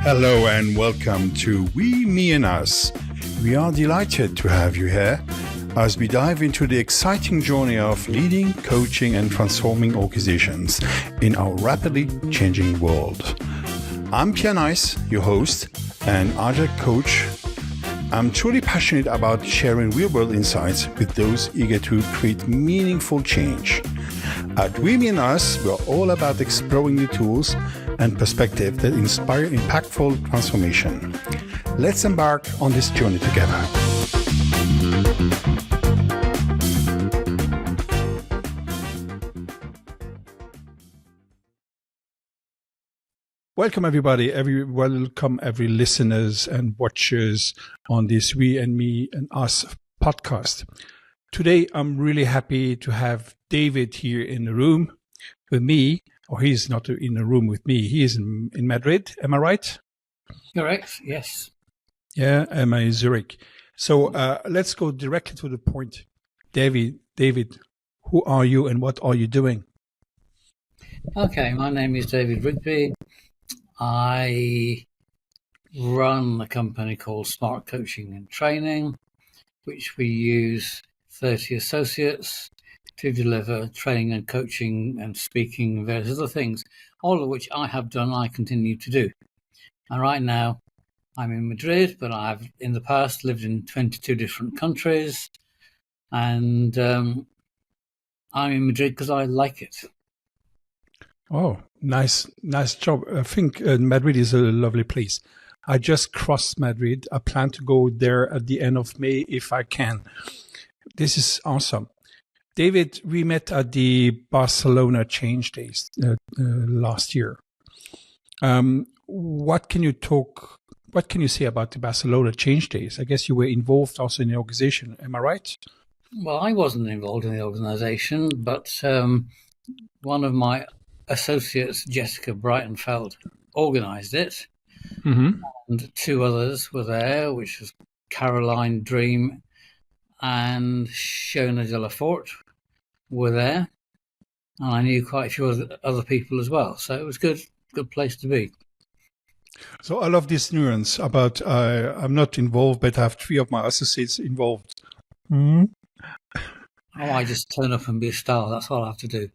Hello and welcome to We, Me and Us. We are delighted to have you here as we dive into the exciting journey of leading, coaching and transforming organizations in our rapidly changing world. I'm Pierre Nice, your host and agile coach. I'm truly passionate about sharing real-world insights with those eager to create meaningful change. At We, Me and Us, we're all about exploring new tools and perspectives that inspire impactful transformation. Let's embark on this journey together. Welcome everybody, every listeners and watchers on this We and Me and Us podcast. Today, I'm really happy to have David here in the room with me. Or he's not in the room with me. He is in Madrid. Am I right? Correct. Yes. Yeah, I'm in Zurich. So let's go directly to the point. David, who are you and what are you doing? Okay, my name is David Rigby. I run a company called Smart Coaching and Training, which we use 30 associates to deliver training and coaching and speaking and various other things, all of which I have done, I continue to do. And right now I'm in Madrid, but I've in the past lived in 22 different countries, and I'm in Madrid because I like it. Oh, nice job. I think Madrid is a lovely place. I just crossed Madrid. I plan to go there at the end of May if I can. This is awesome. David, we met at the Barcelona Change Days last year. What can you say about the Barcelona Change Days? I guess you were involved also in the organization. Am I right? Well, I wasn't involved in the organization, but one of my associates, Jessica Breitenfeld, organized it. Mm-hmm. And two others were there, which was Caroline Dream and Shona de la Forte were there, and I knew quite a few other people as well. So it was good place to be. So I love this nuance about I'm not involved, but I have three of my associates involved. Mm-hmm. Oh, I just turn up and be a star. That's all I have to do.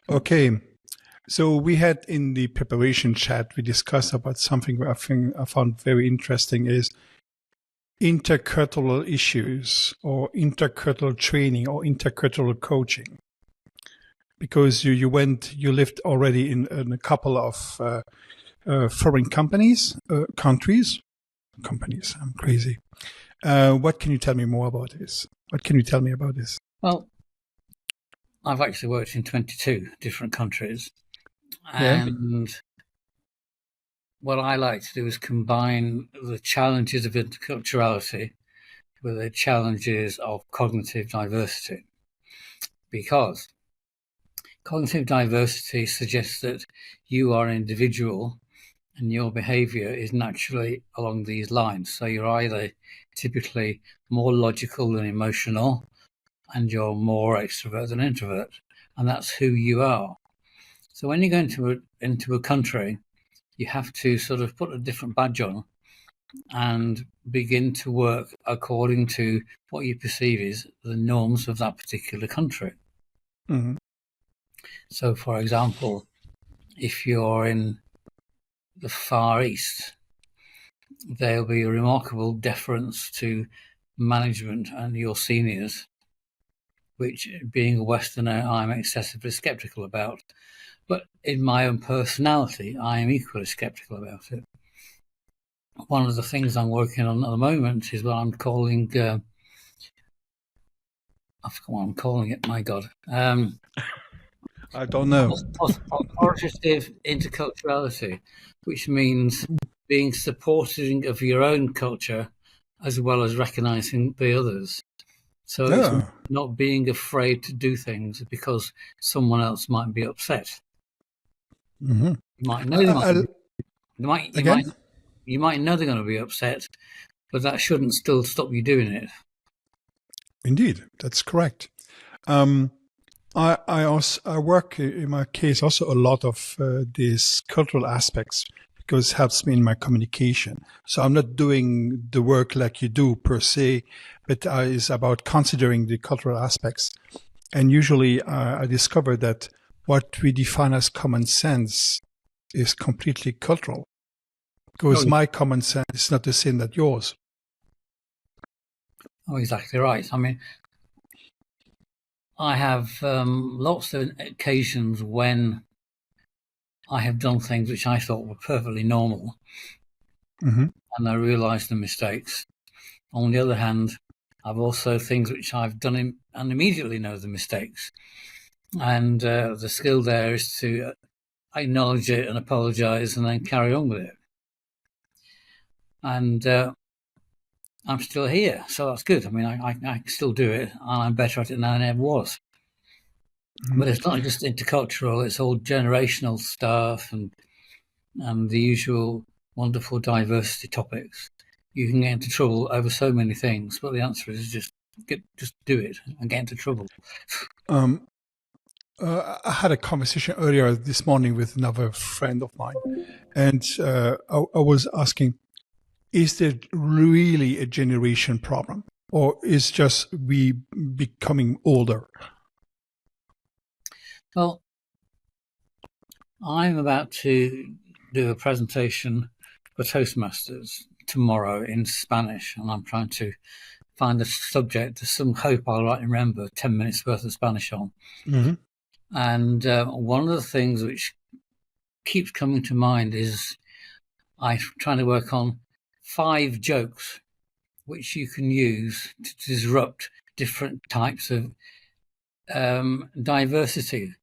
Okay. So we had in the preparation chat, we discussed about something I found very interesting is intercultural issues or intercultural training or intercultural coaching. Because you lived already in a couple of foreign countries. I'm crazy. What can you tell me more about this? What can you tell me about this? Well, I've actually worked in 22 different countries. And what I like to do is combine the challenges of interculturality with the challenges of cognitive diversity. Because cognitive diversity suggests that you are an individual and your behavior is naturally along these lines. So you're either typically more logical than emotional, and you're more extrovert than introvert. And that's who you are. So when you go into a country, you have to sort of put a different badge on and begin to work according to what you perceive is the norms of that particular country. Mm-hmm. So, for example, if you're in the Far East, there'll be a remarkable deference to management and your seniors, which, being a Westerner, I'm excessively skeptical about. But in my own personality, I am equally skeptical about it. One of the things I'm working on at the moment is what I'm calling, I forgot what I'm calling it, my God. I don't know. Authoritative interculturality, which means being supporting of your own culture as well as recognizing the others. So it's not being afraid to do things because someone else might be upset. Mm-hmm. You might know you might know they're going to be upset, but that shouldn't still stop you doing it. Indeed, that's correct. I work in my case also a lot of these cultural aspects because it helps me in my communication. So I'm not doing the work like you do per se, but it's about considering the cultural aspects. And usually I discover that what we define as common sense is completely cultural because my common sense is not the same as yours. Oh, exactly right. I mean, I have lots of occasions when I have done things which I thought were perfectly normal, and I realised the mistakes. On the other hand, I've also things which I've done and immediately know the mistakes. And the skill there is to acknowledge it and apologise and then carry on with it. And I'm still here, so that's good. I mean, I still do it, and I'm better at it than I ever was. But it's not just intercultural; it's all generational stuff and the usual wonderful diversity topics. You can get into trouble over so many things, but the answer is just do it and get into trouble. I had a conversation earlier this morning with another friend of mine, and I was asking, is there really a generation problem, or is just we becoming older? Well, I'm about to do a presentation for Toastmasters tomorrow in Spanish, and I'm trying to find a subject. There's some hope I'll remember 10 minutes worth of Spanish on. And one of the things which keeps coming to mind is I'm trying to work on 5 jokes which you can use to disrupt different types of diversity.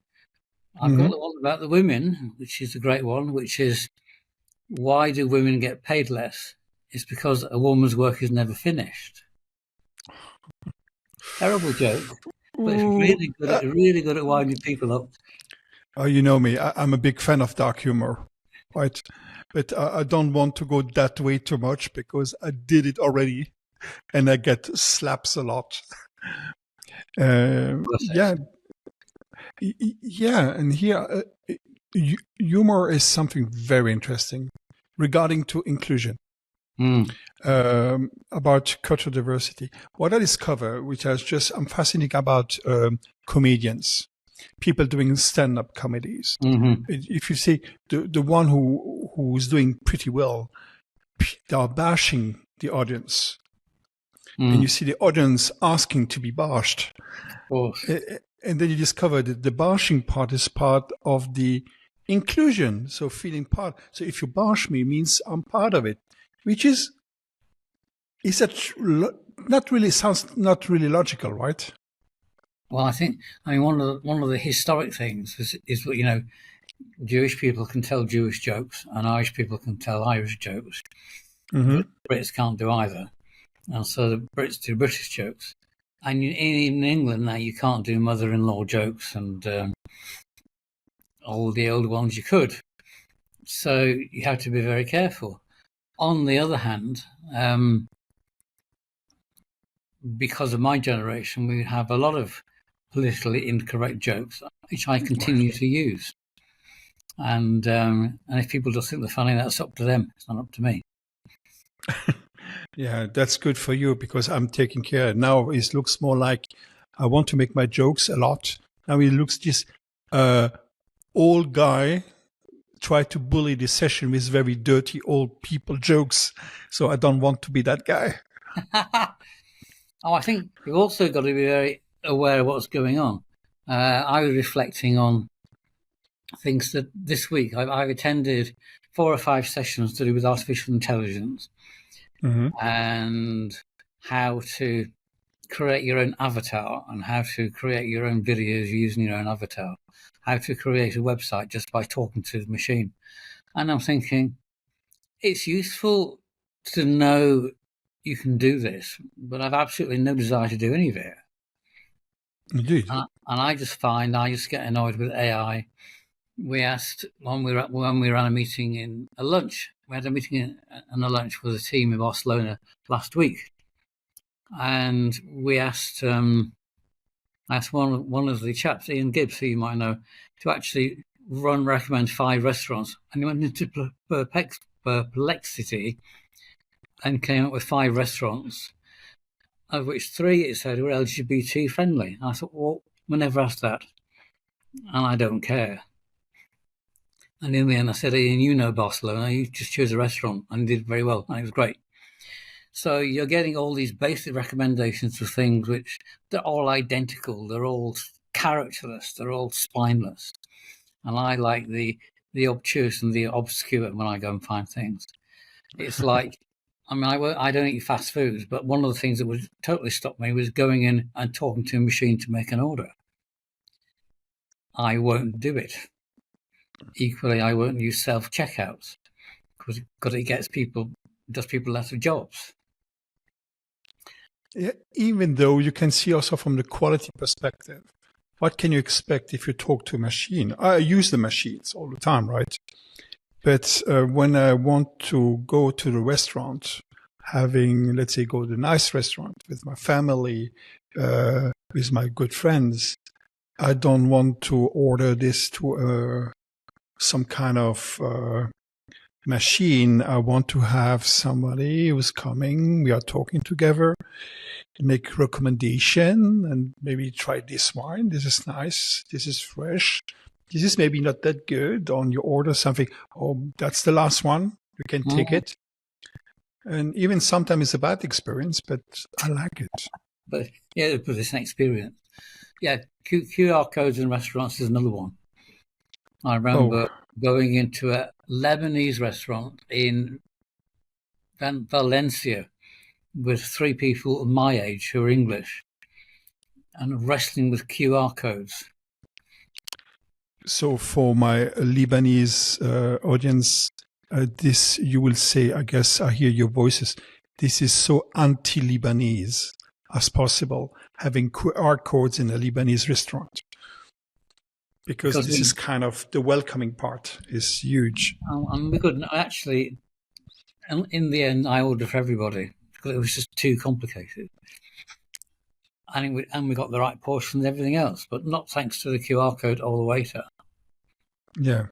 I've got the one about the women, which is a great one, which is, why do women get paid less? It's because a woman's work is never finished. Terrible joke, but it's really good at winding people up. Oh, you know me. I'm a big fan of dark humor, right? But I don't want to go that way too much because I did it already, and I get slaps a lot. Yeah, and here humor is something very interesting regarding to inclusion. About cultural diversity. What I discover, which I'm fascinated about comedians, people doing stand-up comedies. If you see the one who's doing pretty well, they are bashing the audience. And you see the audience asking to be bashed. And then you discover that the bashing part is part of the inclusion. So feeling part. So if you bash me, it means I'm part of it, which is that sounds not really logical, right? Well, I mean, one of the historic things is that, Jewish people can tell Jewish jokes and Irish people can tell Irish jokes. But Brits can't do either. And so the Brits do British jokes. And in England now, you can't do mother-in-law jokes and all the old ones you could. So you have to be very careful. On the other hand, because of my generation, we have a lot of politically incorrect jokes, which I continue to use. And if people just think they're funny, that's up to them. It's not up to me. Yeah, that's good for you because I'm taking care. Now it looks more like I want to make my jokes a lot. Now it looks just old guy try to bully the session with very dirty old people jokes. So I don't want to be that guy. Oh, I think you've also got to be very aware of what's going on. I was reflecting on things that this week I've attended 4 or 5 sessions to do with artificial intelligence and how to create your own avatar and how to create your own videos using your own avatar, how to create a website just by talking to the machine. And I'm thinking, it's useful to know you can do this, but I've absolutely no desire to do any of it. Indeed. And I just get annoyed with AI. We asked when we were on a meeting in a lunch. We had a meeting and a lunch with a team in Barcelona last week, and we asked I asked one of the chaps, Ian Gibbs, who you might know, to actually recommend 5 restaurants, and he went into perplexity and came up with 5 restaurants, of which 3 it said were LGBT friendly. And I thought, well, we never asked that, and I don't care. And in the end, I said, Ian, you know Barcelona, you just choose a restaurant, and he did very well, and it was great. So you're getting all these basic recommendations for things which they're all identical, they're all characterless, they're all spineless. And I like the obtuse and the obscure when I go and find things. It's like, I mean, I don't eat fast foods, but one of the things that would totally stop me was going in and talking to a machine to make an order. I won't do it. Equally, I won't use self-checkouts because it does people out of jobs. Yeah, even though you can see also from the quality perspective, what can you expect if you talk to a machine? I use the machines all the time, right? But when I want to go to the restaurant, let's say, go to a nice restaurant with my family, with my good friends, I don't want to order this to some kind of machine. I want to have somebody who's coming. We are talking together, make recommendation, and maybe try this wine. This is nice. This is fresh. This is maybe not that good. On your order something. Oh, that's the last one. You can take it. And even sometimes it's a bad experience, but I like it. But yeah, but it's an experience. Yeah, QR codes in restaurants is another one. I remember going into a Lebanese restaurant in Valencia with 3 people my age who are English and wrestling with QR codes. So for my Lebanese audience, this, you will say, I guess I hear your voices, this is so anti-Lebanese as possible, having QR codes in a Lebanese restaurant. Because this is kind of the welcoming part is huge. And we couldn't actually, in the end, I ordered for everybody because it was just too complicated. And we got the right portion and everything else, but not thanks to the QR code or the waiter. Yeah.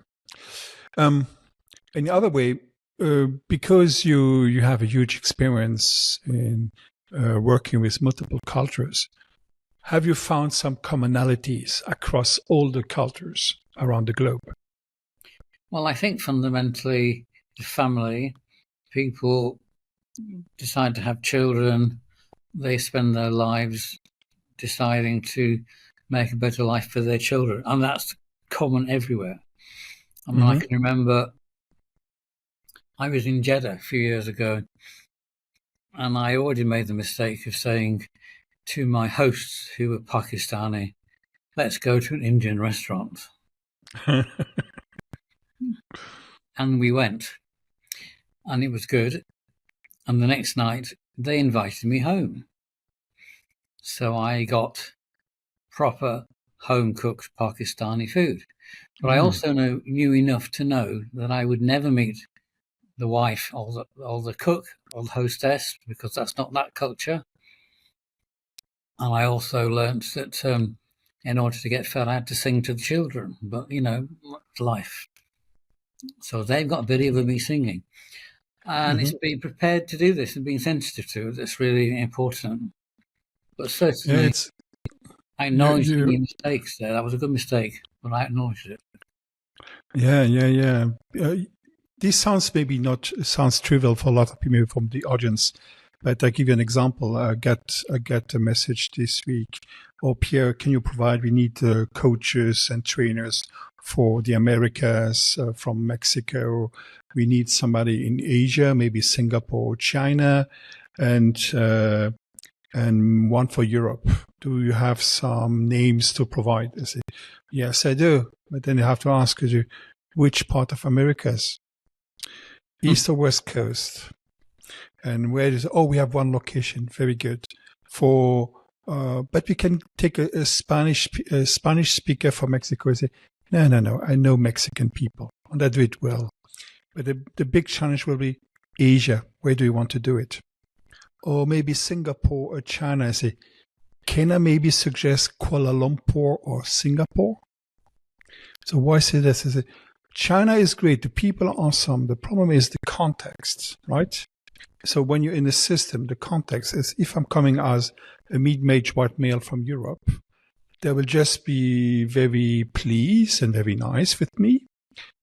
In the other way, because you have a huge experience in working with multiple cultures, have you found some commonalities across all the cultures around the globe? Well, I think fundamentally the family, people decide to have children, they spend their lives deciding to make a better life for their children. And that's common everywhere. I mean, I can remember I was in Jeddah a few years ago, and I already made the mistake of saying to my hosts who were Pakistani, let's go to an Indian restaurant. And we went, and it was good. And the next night, they invited me home. So I got proper home-cooked Pakistani food. But I also knew enough to know that I would never meet the wife or the cook or the hostess, because that's not that culture. And I also learnt that in order to get fed, I had to sing to the children. But, life. So they've got a video of me singing. And it's being prepared to do this and being sensitive to it that's really important. But certainly, I acknowledged any mistakes there. That was a good mistake, but I acknowledged it. Yeah. This sounds sounds trivial for a lot of people from the audience, but I give you an example. I got a message this week. Oh, Pierre, can you provide? We need coaches and trainers for the Americas, from Mexico. We need somebody in Asia, maybe Singapore, China, and one for Europe. Do you have some names to provide? I say, yes, I do. But then you have to ask you, which part of Americas? East or West Coast? And where is? Oh, we have one location. Very good. But we can take a Spanish speaker from Mexico and say, no, I know Mexican people, and I do it well. But the big challenge will be Asia. Where do you want to do it? Or maybe Singapore or China. I say, can I maybe suggest Kuala Lumpur or Singapore? So why say this? Is it China is great. The people are awesome. The problem is the context, right? So when you're in the system, the context is if I'm coming as a mid-aged white male from Europe, they will just be very pleased and very nice with me.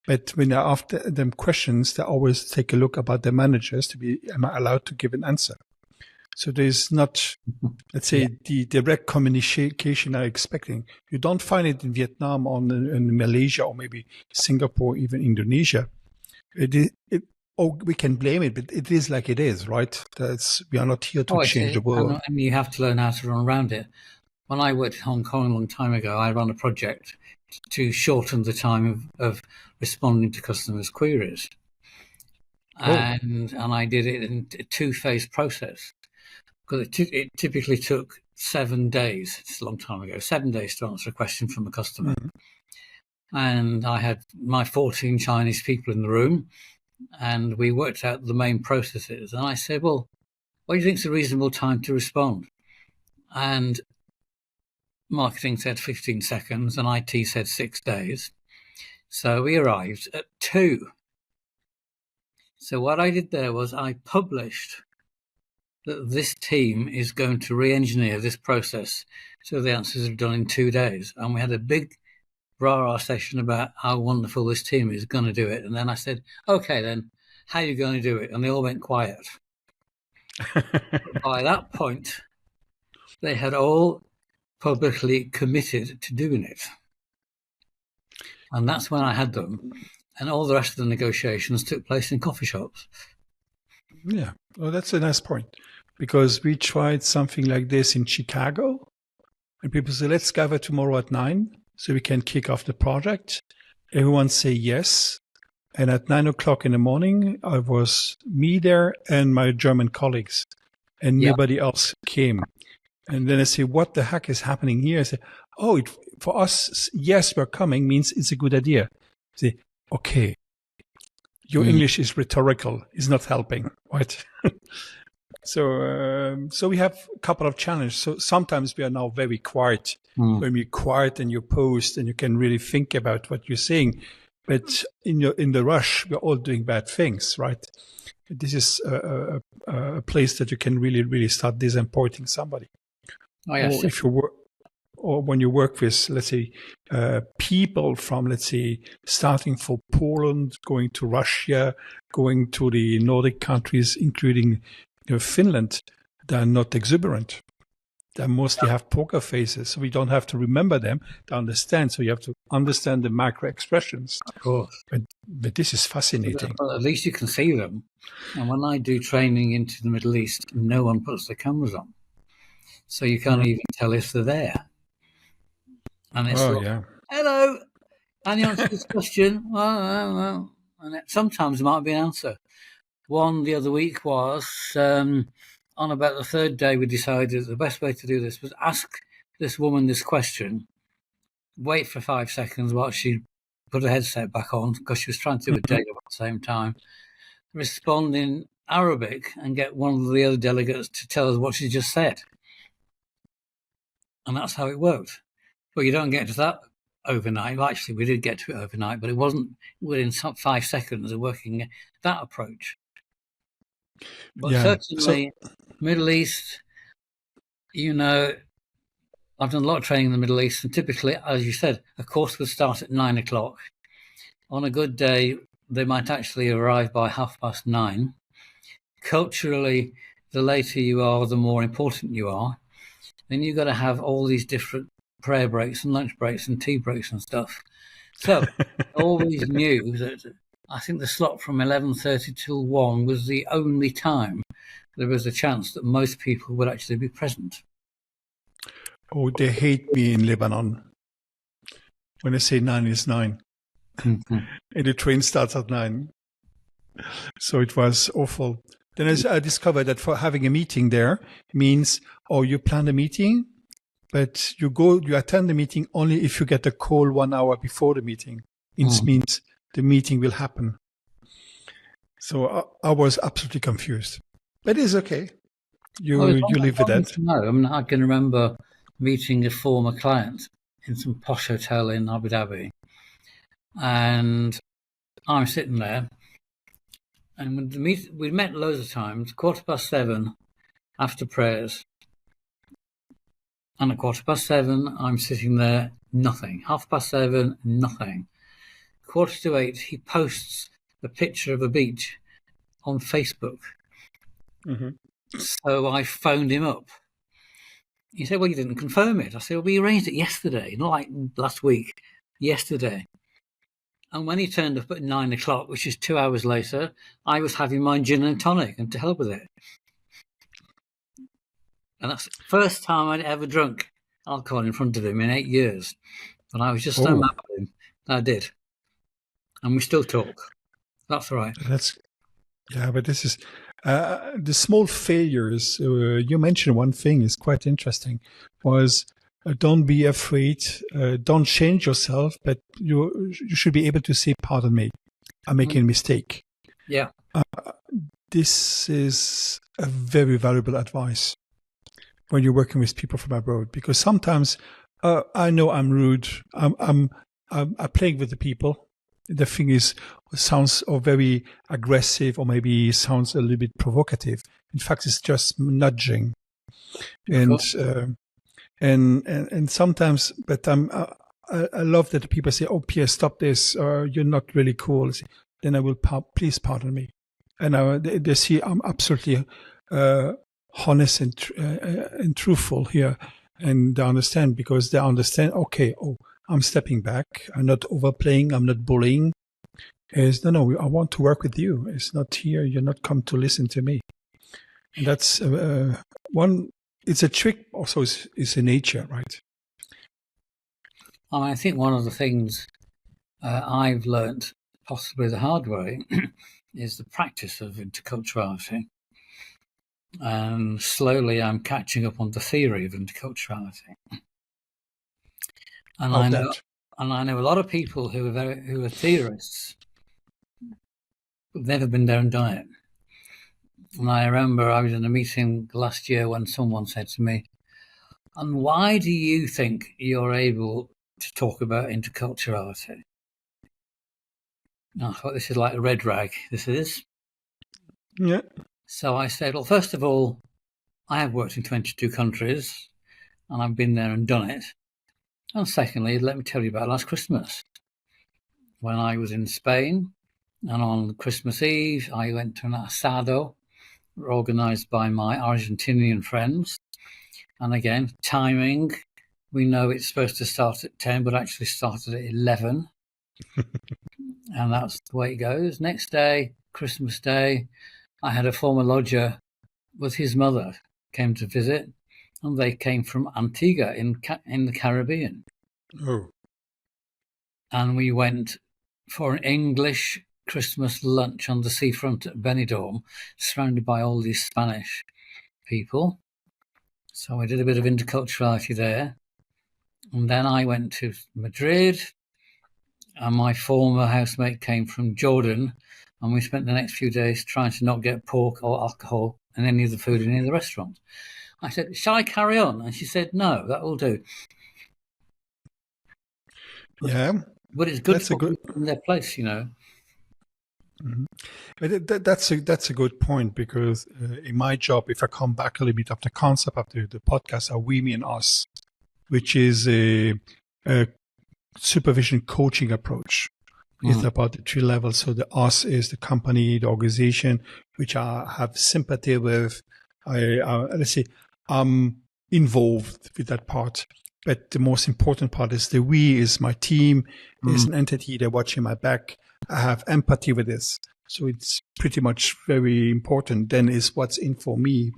But when I ask them questions, they always take a look about the managers to be, am I allowed to give an answer? So there's not, let's say, the direct communication I'm expecting. You don't find it in Vietnam or in Malaysia or maybe Singapore, even Indonesia. We can blame it, but it is like it is, right? We are not here to change the world. And you have to learn how to run around it. When I worked in Hong Kong a long time ago, I ran a project to shorten the time of responding to customers' queries. And I did it in a two-phase process. Because it typically took 7 days. It's a long time ago. 7 days to answer a question from a customer. Mm-hmm. And I had my 14 Chinese people in the room, and we worked out the main processes. And I said, well, what do you think is a reasonable time to respond? And marketing said 15 seconds, and IT said 6 days. So we arrived at 2. So what I did there was I published that this team is going to re-engineer this process so the answers are done in 2 days. And we had a big rah-rah session about how wonderful this team is going to do it. And then I said, okay, then, how are you going to do it? And they all went quiet. By that point, they had all publicly committed to doing it. And that's when I had them. And all the rest of the negotiations took place in coffee shops. Yeah, well, that's a nice point. Because we tried something like this in Chicago, and people say, let's gather tomorrow at 9 so we can kick off the project. Everyone say yes. And at 9 o'clock in the morning, I was me there and my German colleagues, and nobody else came. And then I say, what the heck is happening here? I say, for us, yes, we're coming means it's a good idea. I say, okay, your English is rhetorical, it's not helping, right? So we have a couple of challenges. So sometimes we are now very quiet. When we're quiet and you post and you can really think about what you're saying. But in the rush, we're all doing bad things, right? This is a place that you can really, really start disappointing somebody. Oh, yes. Or if you work, or when you work with, let's say, people from, let's say, starting from Poland, going to Russia, going to the Nordic countries, including Finland, they're not exuberant. They mostly have poker faces, so we don't have to remember them to understand. So you have to understand the micro expressions. Of course. But this is fascinating. Well, at least you can see them. And when I do training into the Middle East, no one puts their cameras on. So you can't even tell if they're there. And it's hello, and you answer this question. Well. And sometimes there might be an answer. One the other week was, on about the third day, we decided the best way to do this was ask this woman this question, wait for 5 seconds while she put her headset back on because she was trying to do a data at the same time, respond in Arabic and get one of the other delegates to tell us what she just said. And that's how it worked. But you don't get to that overnight. Well, actually, we did get to it overnight, but it wasn't within 5 seconds of working that approach. But certainly, Middle East, I've done a lot of training in the Middle East, and typically, as you said, a course would start at 9 o'clock. On a good day, they might actually arrive by 9:30. Culturally, the later you are, the more important you are. Then you've got to have all these different prayer breaks and lunch breaks and tea breaks and stuff. So I always knew that I think the slot from 11:30 till 1 was the only time there was a chance that most people would actually be present. Oh, they hate me in Lebanon when I say 9 is 9. And the train starts at 9. So it was awful. Then I discovered that for having a meeting there means, you plan a meeting, but you attend the meeting only if you get a call 1 hour before the meeting. It means the meeting will happen. So I was absolutely confused. But it's okay. You live with that. No, I mean, I can remember meeting a former client in some posh hotel in Abu Dhabi. And I'm sitting there, and we met loads of times, 7:15 after prayers. And at 7:15, I'm sitting there, nothing. 7:30, nothing. 7:45, he posts a picture of a beach on Facebook. Mm-hmm. So I phoned him up. He said, well, you didn't confirm it. I said, well, we arranged it yesterday, not like last week, yesterday. And when he turned up at 9 o'clock, which is 2 hours later, I was having my gin and tonic, and to hell with it. And that's the first time I'd ever drunk alcohol in front of him in 8 years. And I was just so mad at him. I did. And we still talk. That's right. But this is the small failures. You mentioned one thing is quite interesting, was don't be afraid, don't change yourself, but you should be able to say, pardon me, I'm making a mistake. Yeah. This is a very valuable advice when you're working with people from abroad, because sometimes I know I'm rude. I'm playing with the people. The thing is, sounds very aggressive, or maybe sounds a little bit provocative. In fact, it's just nudging, and sometimes. But I love that people say, "Oh, Pierre, stop this! You're not really cool." Then I will please pardon me, and they see I'm absolutely honest and truthful here, and they understand, because they understand. Okay, I'm stepping back. I'm not overplaying. I'm not bullying. No, I want to work with you. It's not here. You're not come to listen to me. And that's one. It's a trick. Also, is a nature, right? I think one of the things I've learned, possibly the hard way, is the practice of interculturality. And slowly I'm catching up on the theory of interculturality. And I know a lot of people who are theorists, who've never been there and done it. And I remember I was in a meeting last year when someone said to me, and why do you think you're able to talk about interculturality? And I thought, this is like a red rag. This is. Yeah. So I said, well, first of all, I have worked in 22 countries and I've been there and done it. And secondly, let me tell you about last Christmas, when I was in Spain, and on Christmas Eve, I went to an asado organised by my Argentinian friends. And again, timing, we know it's supposed to start at 10, but actually started at 11. And that's the way it goes. Next day, Christmas Day, I had a former lodger with his mother came to visit, and they came from Antigua in the Caribbean. Oh. And we went for an English Christmas lunch on the seafront at Benidorm, surrounded by all these Spanish people. So I did a bit of interculturality there. And then I went to Madrid, and my former housemate came from Jordan, and we spent the next few days trying to not get pork or alcohol in any of the food in any of the restaurants. I said, shall I carry on? And she said, no, that will do. Yeah. But it's good for people in their place, you know. Mm-hmm. But that's a good point, because in my job, if I come back a little bit of the concept of the podcast, are we, me, and us, which is a supervision coaching approach. It's about the three levels. So the us is the company, the organization, which I have sympathy with. Let's say I'm involved with that part. But the most important part is the we is my team. There's an entity they're watching my back. I have empathy with this. So it's pretty much very important. Then is what's in for me.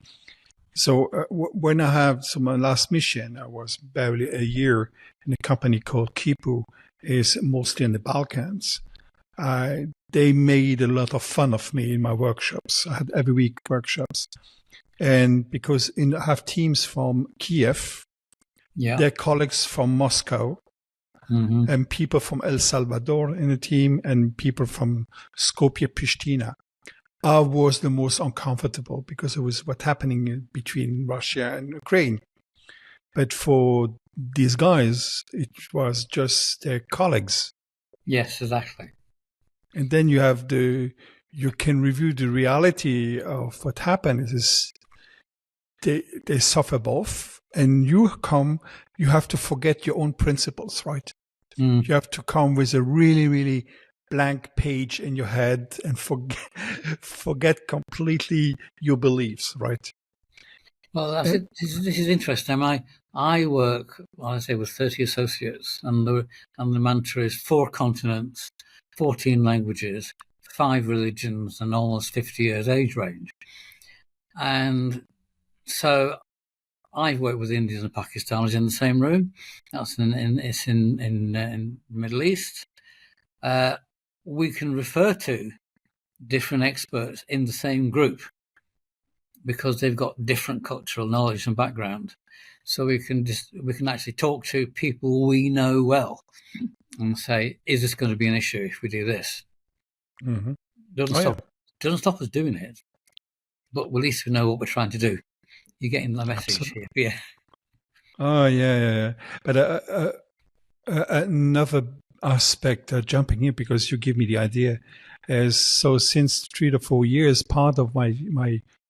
So when I have my last mission, I was barely a year in a company called Kipu, is mostly in the Balkans. They made a lot of fun of me in my workshops. I had every week workshops. And because I have teams from Kiev, their colleagues from Moscow, and people from El Salvador in the team, and people from Skopje, Pristina. I was the most uncomfortable because it was what's happening between Russia and Ukraine. But for these guys, it was just their colleagues. Yes, exactly. And then you can review the reality of what happened is they suffer both, and you have to forget your own principles, right? You have to come with a really, really blank page in your head and forget completely your beliefs, right? Well, this is interesting. I work, well, I say, with 30 associates, and the mantra is 4 continents, 14 languages, 5 religions, and almost 50 years age range. And so I've worked with Indians and Pakistanis in the same room. That's in the Middle East. We can refer to different experts in the same group because they've got different cultural knowledge and background. So we can actually talk to people we know well and say, is this going to be an issue if we do this? Mm-hmm. Doesn't stop us doing it, but at least we know what we're trying to do. You're getting the message. Absolutely. Here, yeah. Oh yeah. But another aspect, jumping in because you give me the idea, is so since 3 to 4 years, part of my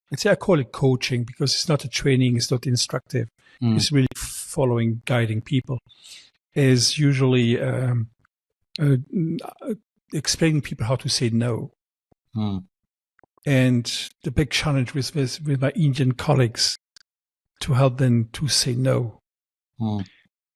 let's say I call it coaching because it's not a training, it's not instructive, it's really following, guiding people, is usually explaining people how to say no. And the big challenge with my Indian colleagues to help them to say no.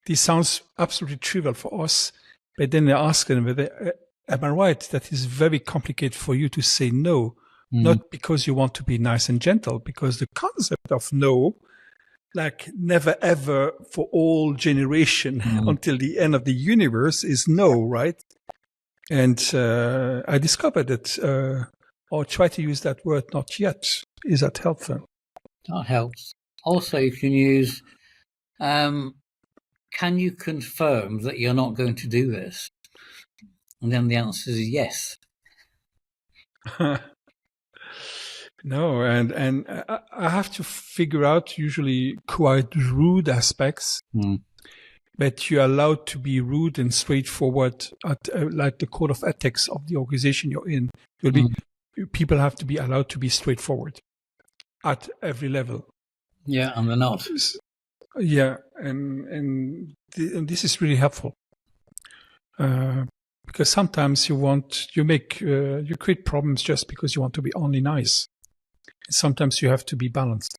This sounds absolutely trivial for us, but then I ask them, am I right? That is very complicated for you to say no, not because you want to be nice and gentle, because the concept of no, like never ever for all generation until the end of the universe, is no, right? And I discovered that, or try to use that word, not yet. Is that helpful? That helps. Also, you can use, can you confirm that you're not going to do this? And then the answer is yes. No, and I have to figure out usually quite rude aspects, but you're allowed to be rude and straightforward at like the code of ethics of the organization you're in. People have to be allowed to be straightforward at every level. Yeah, and they're not. Yeah, and this is really helpful because sometimes you create problems just because you want to be only nice. Sometimes you have to be balanced.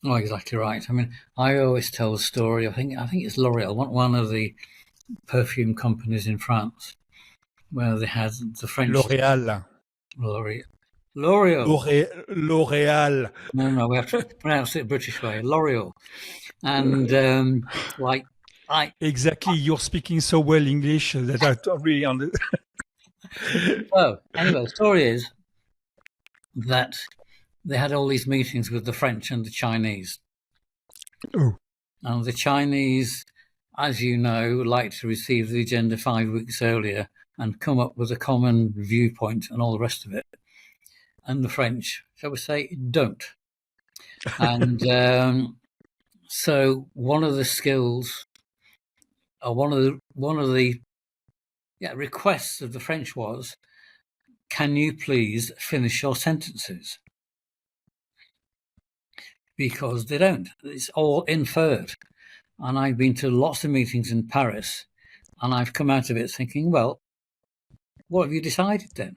Oh, exactly right. I mean, I always tell the story. I think it's L'Oreal, one of the perfume companies in France, where they had the French L'Oreal. No, we have to pronounce it British way. L'Oreal, and exactly. You're speaking so well English that I don't really understand. So anyway, the story is that they had all these meetings with the French and the Chinese. Oh. And the Chinese, as you know, like to receive the agenda 5 weeks earlier and come up with a common viewpoint and all the rest of it. And the French, shall we say, don't. And so one of the skills, or one of the requests of the French was, can you please finish your sentences? Because they don't. It's all inferred. And I've been to lots of meetings in Paris, and I've come out of it thinking, well, what have you decided then?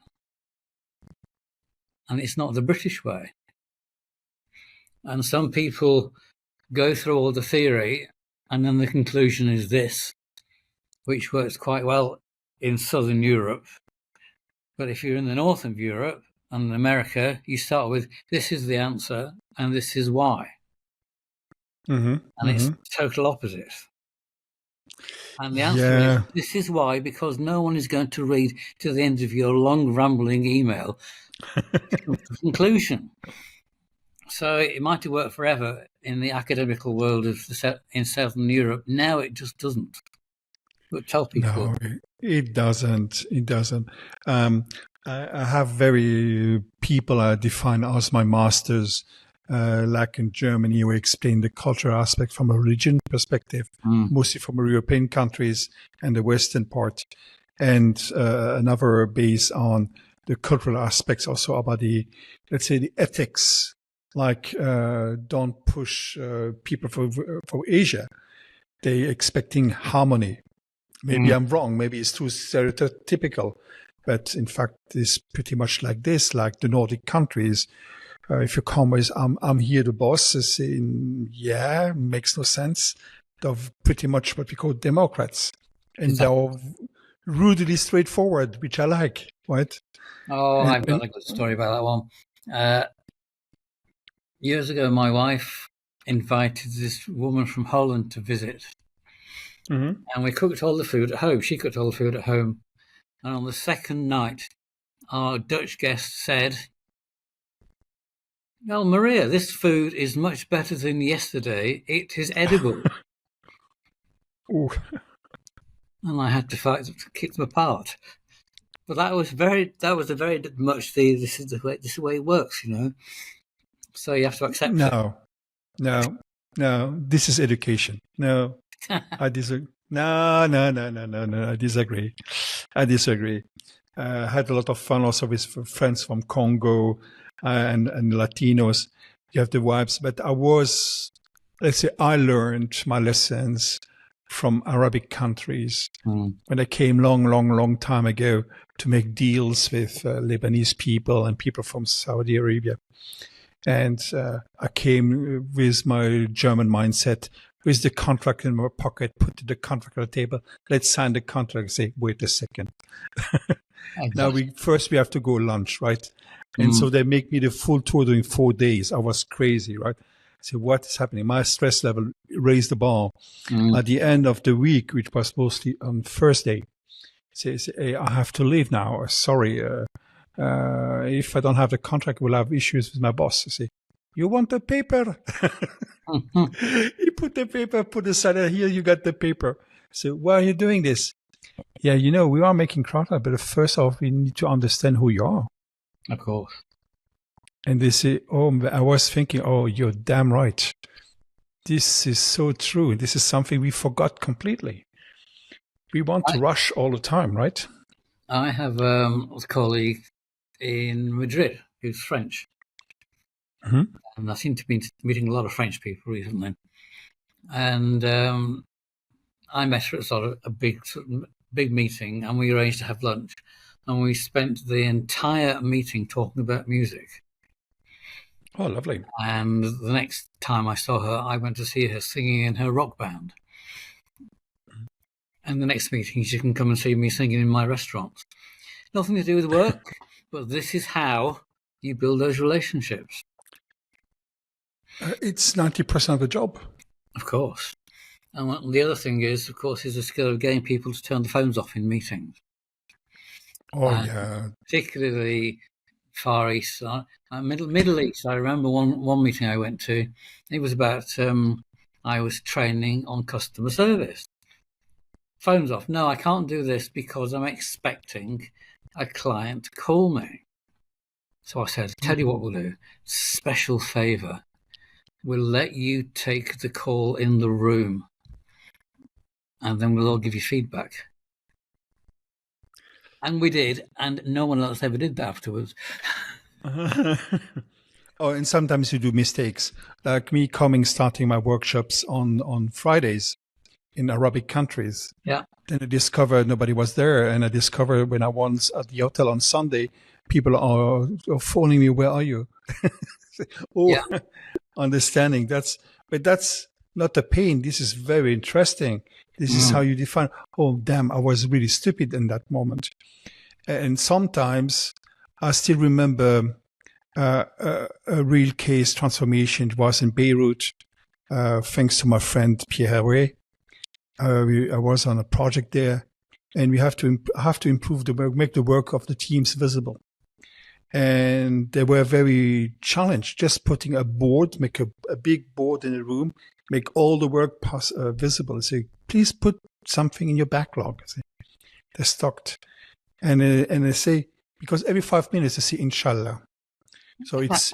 And it's not the British way. And some people go through all the theory, and then the conclusion is this, which works quite well in Southern Europe. But if you're in the north of Europe and America, you start with, this is the answer, and this is why. And it's total opposite. And the answer is, this is why, because no one is going to read to the end of your long, rambling email to conclusion. So it might have worked forever in the academical world in Southern Europe. Now it just doesn't. But tell people. No, it doesn't. It doesn't. I have people I define as my masters, like in Germany, we explain the cultural aspect from a religion perspective, mostly from European countries and the Western part, and another based on the cultural aspects, also about the, let's say, the ethics, like don't push people for Asia. They're expecting harmony. Maybe I'm wrong. Maybe it's too stereotypical, but in fact, it's pretty much like this, like the Nordic countries. If you come with, I'm here, the boss, is saying, yeah, makes no sense. They're pretty much what we call Democrats. And they're rudely straightforward, which I like, right? Oh, I've got a good story about that one. Years ago, my wife invited this woman from Holland to visit. And we cooked all the food at home. She cooked all the food at home. And on the second night, our Dutch guest said, "Well, Maria, this food is much better than yesterday. It is edible." Ooh. And I had to fight to keep them apart. But that was very much this is the way it works, you know. So you have to accept it. No. This is education. No, I disagree. No. I disagree. I had a lot of fun also with friends from Congo and Latinos. You have the vibes, but I learned my lessons from Arabic countries when I came long time ago to make deals with Lebanese people and people from Saudi Arabia. And I came with my German mindset, with the contract in my pocket, put the contract on the table. Let's sign the contract. Say, wait a second. Exactly. Now we have to go lunch, right? And so they make me the full tour during 4 days. I was crazy, right? So what is happening? My stress level raised the bar. At the end of the week, which was mostly on Thursday, says, "Hey, I have to leave now. Sorry. If I don't have the contract, we'll have issues with my boss." I say, "You want the paper?" He put the paper, put the side here. You got the paper. So why are you doing this? Yeah, we are making contract, but first off, we need to understand who you are. Of course. And they say, "Oh, I was thinking, oh, you're damn right. This is so true. This is something we forgot completely. We want to rush all the time, right?" I have a colleague in Madrid who's French. And I seem to be meeting a lot of French people recently. And I met her at sort of a big meeting, and we arranged to have lunch. And we spent the entire meeting talking about music. Oh, lovely. And the next time I saw her, I went to see her singing in her rock band. And the next meeting, she can come and see me singing in my restaurant. Nothing to do with work, but this is how you build those relationships. It's 90% of the job. Of course. And the other thing is, of course, is the skill of getting people to turn the phones off in meetings. Oh, yeah. Particularly Far East, Middle East. I remember one meeting I went to. It was about I was training on customer service. Phones off. No, I can't do this because I'm expecting a client to call me. So I said, "Tell you what we'll do. Special favor. We'll let you take the call in the room, and then we'll all give you feedback." And we did, and no one else ever did that afterwards. Oh, and sometimes you do mistakes. Like me starting my workshops on Fridays in Arabic countries. Yeah. Then I discovered nobody was there, and I discovered when I was at the hotel on Sunday, people are phoning me, "Where are you?" Understanding. That's not the pain. This is very interesting. This is how you define, "Oh, damn, I was really stupid in that moment." And sometimes I still remember a real case transformation. It was in Beirut, thanks to my friend Pierre Hervé. I was on a project there, and we have to improve the work, make the work of the teams visible. And they were very challenged, just putting a board, make a big board in a room, make all the work visible. I say, "Please put something in your backlog." They're stocked. And I say, because every 5 minutes I say, "Inshallah." So it's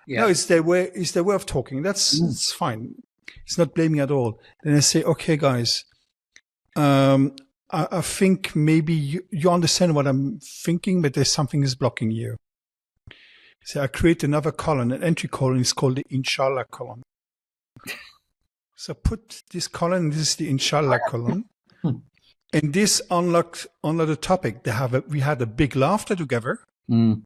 Yeah. No, it's their way. It's their way of talking. It's fine. It's not blaming at all. Then I say, okay, guys, I think maybe you understand what I'm thinking, but there's something is blocking you. So I create another column, an entry column. It's called the Inshallah column. So put this column. This is the Inshallah column, and this unlocked another topic. We had a big laughter together. And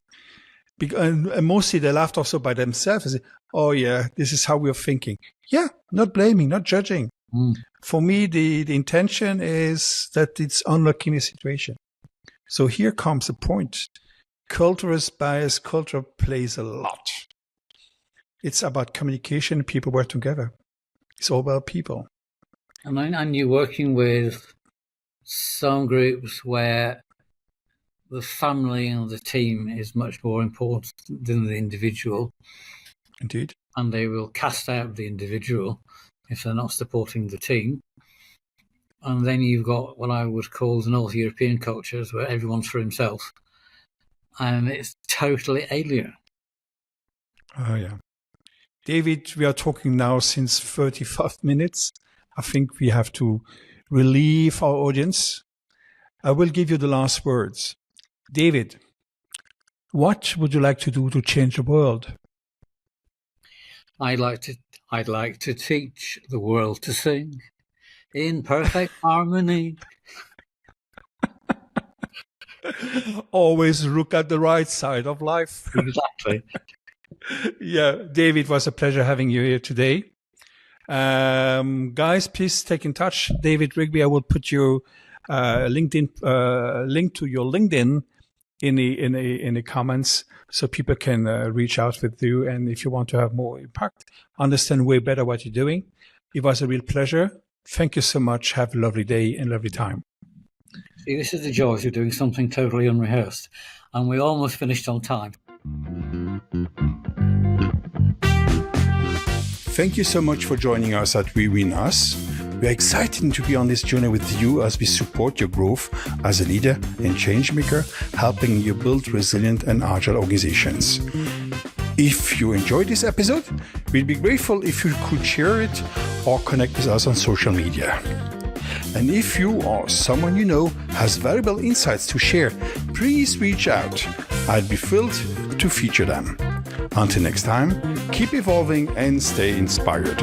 mostly they laughed also by themselves and say, oh yeah, this is how we're thinking. Yeah, not blaming, not judging. For me, the intention is that it's unlocking the situation. So here comes the point. Culture's bias, culture plays a lot. It's about communication. People work together. It's all about people. And you're working with some groups where the family and the team is much more important than the individual. Indeed. And they will cast out the individual if they're not supporting the team. And then you've got what I would call the North European cultures where everyone's for himself. And it's totally alien. Oh, yeah. David, we are talking now since 35 minutes. I think we have to relieve our audience. I will give you the last words. David, what would you like to do to change the world? I'd like to teach the world to sing in perfect harmony. Always look at the right side of life. Exactly. Yeah, David, it was a pleasure having you here today. Guys, please take in touch. David Rigby, I will put your LinkedIn link to your LinkedIn in the comments so people can reach out with you. And if you want to have more impact, understand way better what you're doing. It was a real pleasure. Thank you so much. Have a lovely day and lovely time. See, this is the joys of doing something totally unrehearsed. And we almost finished on time. Thank you so much for joining us at We Win Us. We are excited to be on this journey with you as we support your growth as a leader and change maker, helping you build resilient and agile organizations. If you enjoyed this episode, we'd be grateful if you could share it or connect with us on social media. And if you or someone you know has valuable insights to share, please reach out. I'd be thrilled to feature them. Until next time, keep evolving and stay inspired.